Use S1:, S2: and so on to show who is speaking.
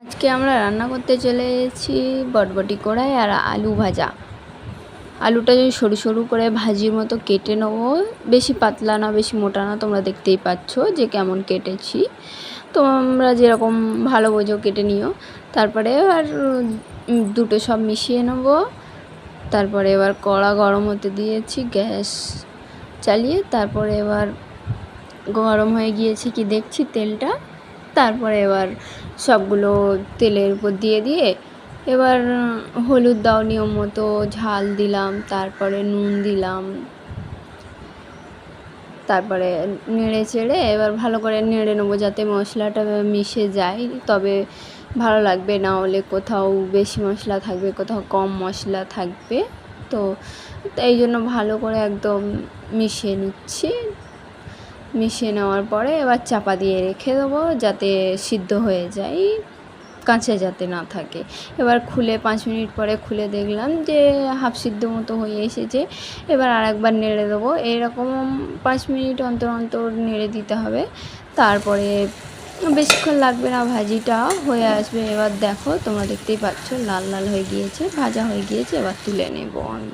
S1: আজকে আমরা রান্না করতে চলে এসেছি বটবটি কড়াই আর আলু ভাজা। আলুটা যদি সরু সরু করে ভাজির মতো কেটে নেবো, বেশি পাতলা না বেশি মোটা না, তোমরা দেখতেই পাচ্ছ যে কেমন কেটেছি। তোমরা যেরকম ভালো বোঝো কেটে নিও। তারপরে আর দুটো সব মিশিয়ে নেবো। তারপরে এবার কড়া গরম হতে দিয়েছি, গ্যাস চালিয়ে। তারপরে এবার গরম হয়ে গিয়েছে কি দেখছি তেলটা। তারপরে এবার সবগুলো তেলের উপর দিয়ে এবার হলুদ দাও নিয়ম মতো, ঝাল দিলাম, তারপরে নুন দিলাম। তারপরে নেড়ে চেড়ে এবার ভালো করে নেড়ে নেবো যাতে মশলাটা মিশে যায়, তবে ভালো লাগবে। না হলে কোথাও বেশি মশলা থাকবে, কোথাও কম মশলা থাকবে। তো এই জন্য ভালো করে একদম মিশিয়ে নিচ্ছি। মিশিয়ে নেওয়ার পরে এবার চাপা দিয়ে রেখে দেবো যাতে সিদ্ধ হয়ে যায়, কাঁচা যাতে না থাকে। এবার খুলে 5 মিনিট পরে খুলে দেখলাম যে হাফ সিদ্ধ মতো হয়ে এসেছে। এবার আরেকবার নেড়ে দেবো। এরকম 5 মিনিট অন্তর অন্তর নেড়ে দিতে হবে। তারপরে বেশিক্ষণ লাগবে না, ভাজিটা হয়ে আসবে। এবার দেখো, তোমরা দেখতেই পাচ্ছ লাল লাল হয়ে গিয়েছে, ভাজা হয়ে গিয়েছে। এবার তুলে নেব আমি।